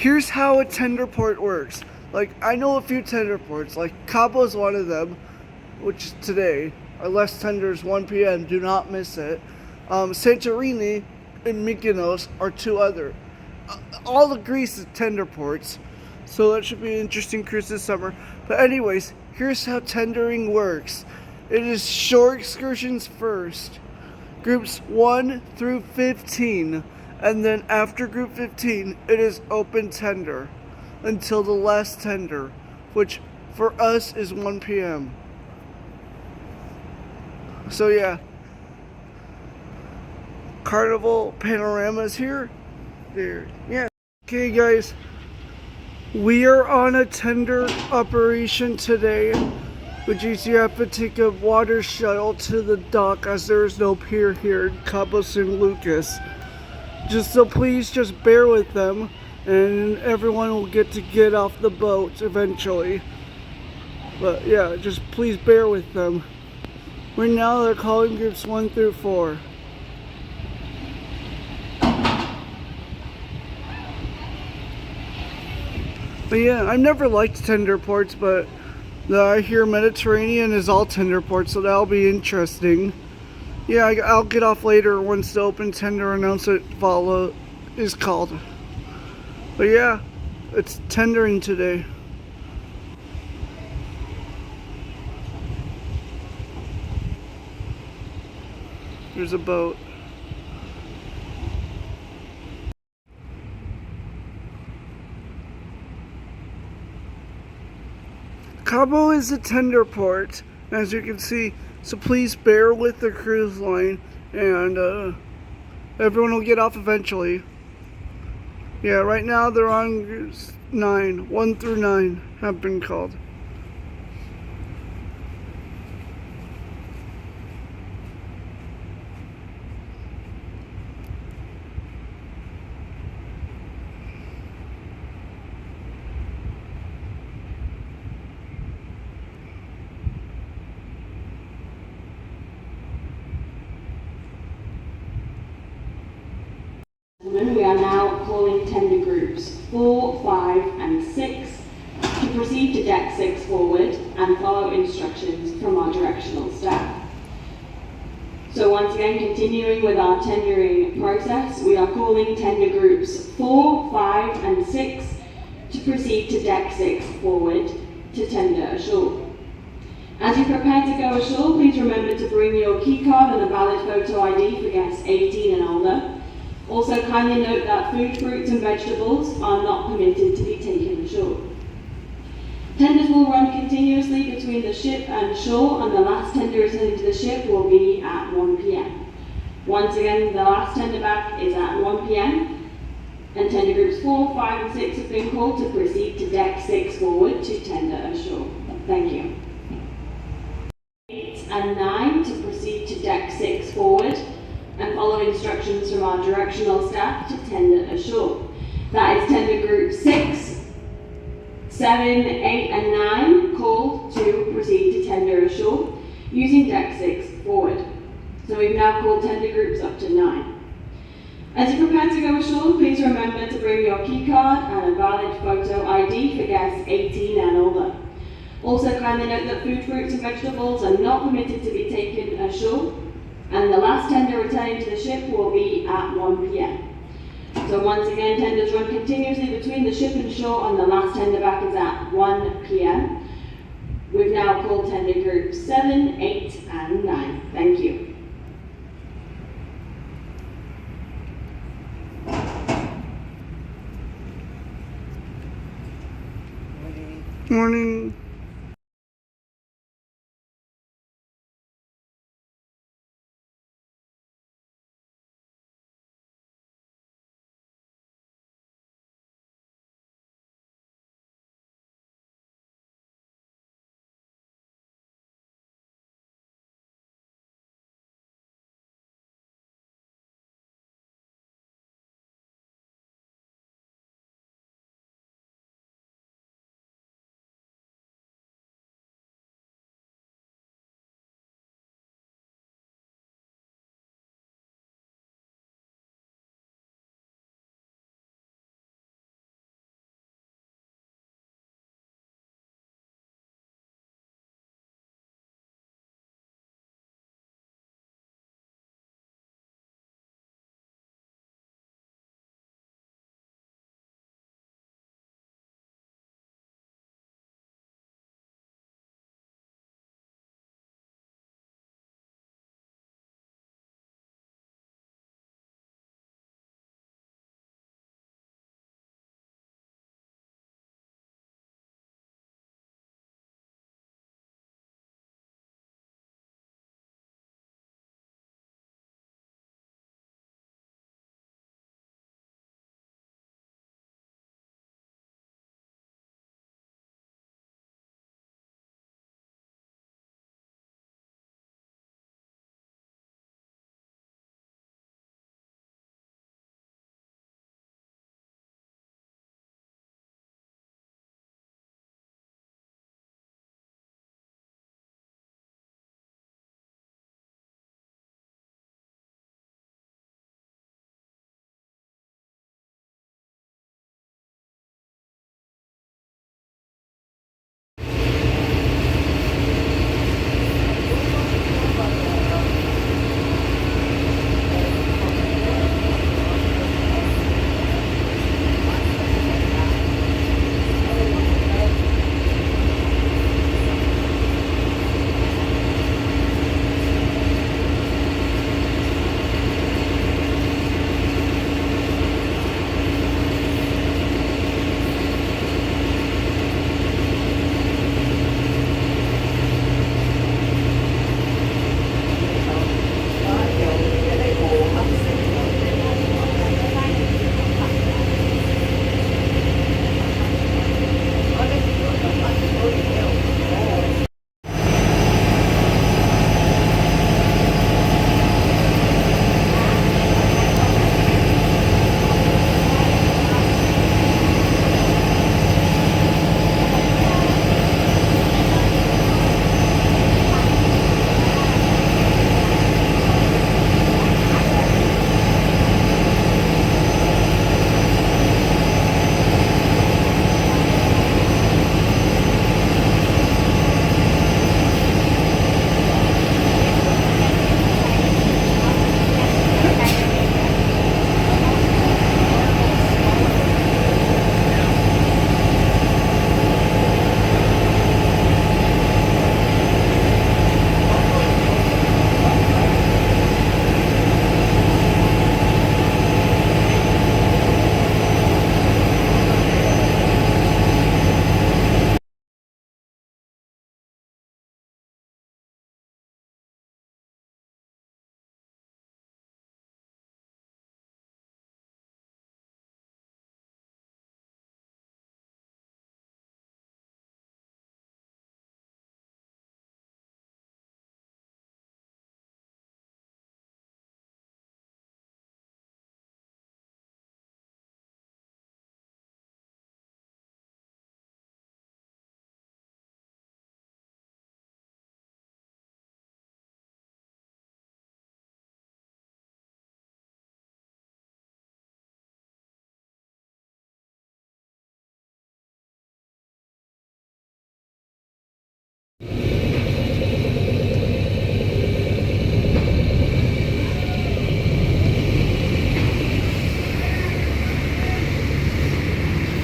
here's how a tender port works. Like, I know a few tender ports, like Cabo is one of them, which is today. Our last tender is 1 p.m. Do not miss it. Santorini and Mykonos are two other. All the Greece is tender ports, so that should be an interesting cruise this summer. But anyways, here's how tendering works. It is shore excursions first, groups 1 through 15, and then after group 15, it is open tender until the last tender, which for us is 1 p.m. So yeah, Carnival panoramas here. There, yeah. Okay guys, we are on a tender operation today, which is you have to take a water shuttle to the dock as there is no pier here in Cabo San Lucas. Please just bear with them, and everyone will get off the boat eventually. But yeah, just please bear with them. Right now they're calling groups 1 through 4. But yeah, I've never liked tender ports, but I hear Mediterranean is all tender ports, so that'll be interesting. Yeah, I'll get off later once the open tender announcement is called. But yeah, it's tendering today. There's a boat. Cabo is a tender port, as you can see, so please bear with the cruise line, and everyone will get off eventually. Yeah, right now they're on 9. 1 through 9 have been called. We are now calling tender groups 4, 5 and 6 to proceed to deck 6 forward and follow instructions from our directional staff. So once again, continuing with our tendering process, we are calling tender groups 4, 5 and 6 to proceed to deck 6 forward to tender ashore. As you prepare to go ashore, please remember to bring your key card and a valid photo ID for guests 18 and older. Also kindly note that food, fruits and vegetables are not permitted to be taken ashore. Tenders will run continuously between the ship and shore, and the last tender returning to the ship will be at 1 p.m. Once again, the last tender back is at 1 p.m. and tender groups 4, 5 and 6 have been called to proceed to deck 6 forward to tender ashore. Thank you. 8 and 9 to proceed to deck 6 forward and follow instructions from our directional staff to tender ashore. That is tender group 6, 7, 8 and 9 called to proceed to tender ashore using deck 6 forward. So we've now called tender groups up to 9. As you prepare to go ashore, please remember to bring your key card and a valid photo ID for guests 18 and older. Also kindly note that food, fruits and vegetables are not permitted to be taken ashore, and the last tender returning to the ship will be at 1 p.m. So once again, tenders run continuously between the ship and shore, and the last tender back is at 1 p.m. We've now called tender groups 7, 8 and 9. Thank you. Morning.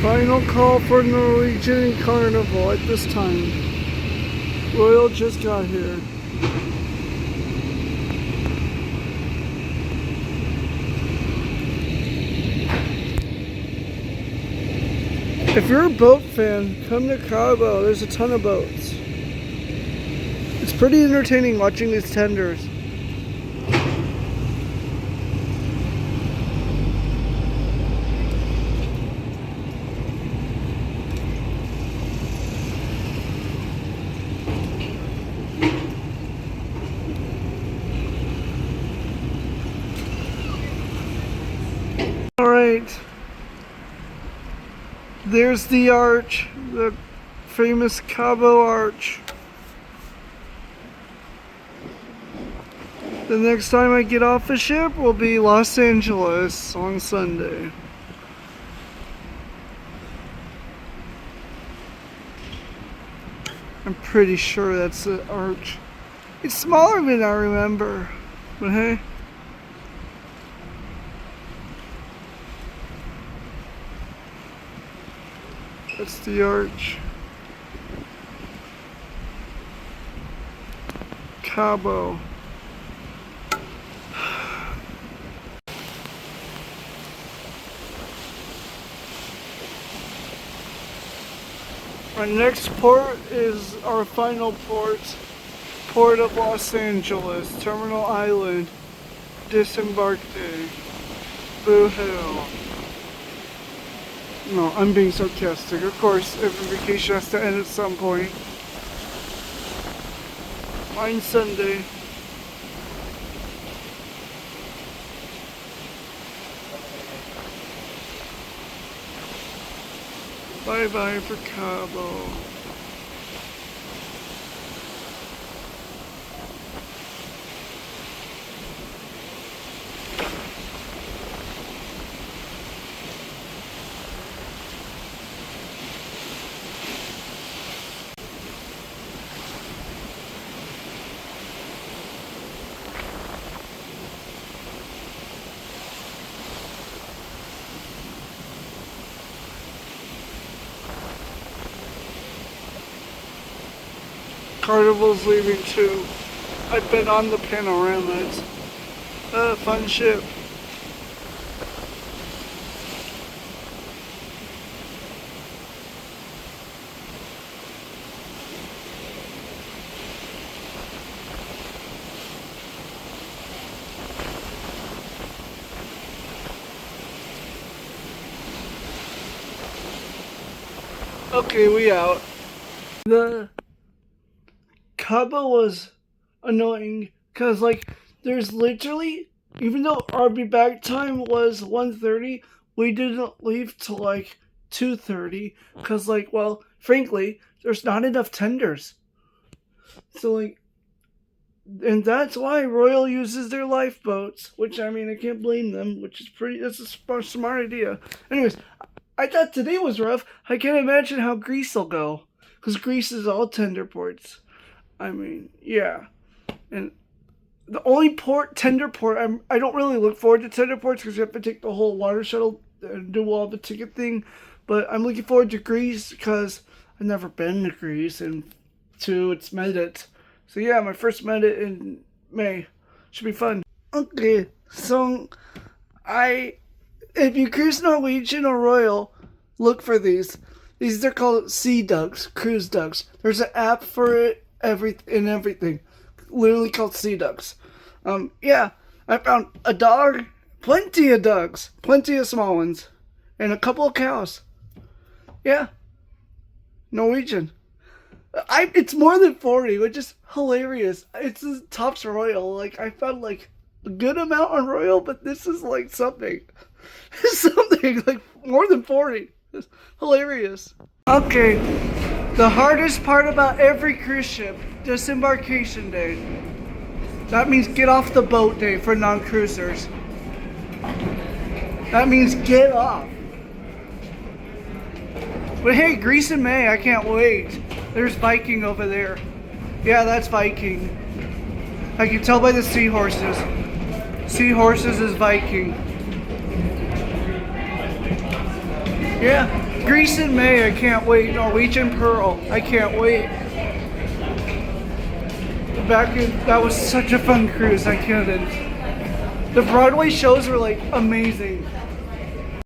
Final call for Norwegian Carnival at this time. Royal just got here. If you're a boat fan, come to Cabo. There's a ton of boats. It's pretty entertaining watching these tenders. Alright. There's the arch, the famous Cabo Arch. The next time I get off a ship will be Los Angeles on Sunday. I'm pretty sure that's the arch. It's smaller than I remember, but hey. That's the arch. Cabo. Our next port is our final port, Port of Los Angeles, Terminal Island, Disembark Day, Boo Hoo. No, I'm being sarcastic. Of course, every vacation has to end at some point. Mine's Sunday. Bye-bye for Cabo. Carnival's leaving too. I've been on the panorama. It's a fun ship. Okay, we out. The Cabo was annoying because, like, there's literally, even though our be back time was 1:30, we didn't leave till like 2:30 because, like, well, frankly, there's not enough tenders. So, like, and that's why Royal uses their lifeboats, which, I mean, I can't blame them, which is that's a smart idea. Anyways, I thought today was rough. I can't imagine how Greece will go because Greece is all tender ports. I mean, yeah. And the only tender port, I don't really look forward to tender ports because you have to take the whole water shuttle and do all the ticket thing. But I'm looking forward to Greece because I've never been to Greece, and two, it's Medit. So yeah, my first Medit in May. Should be fun. Okay, so if you cruise Norwegian or Royal, look for these. These are called sea ducks, cruise ducks. There's an app for it. Everything, literally called sea ducks. Yeah, I found a dog, plenty of ducks, plenty of small ones, and a couple of cows. Yeah, Norwegian. It's more than 40, which is hilarious. It's the tops Royal. Like, I found like a good amount on Royal, but this is like something, like more than 40. It's hilarious. Okay. The hardest part about every cruise ship, disembarkation day. That means get off the boat day for non-cruisers. That means get off. But hey, Greece in May, I can't wait. There's Viking over there. Yeah, that's Viking. I can tell by the seahorses. Seahorses is Viking. Yeah. Greece in May, I can't wait. Norwegian Pearl, I can't wait. That was such a fun cruise, I couldn't. The Broadway shows were like amazing.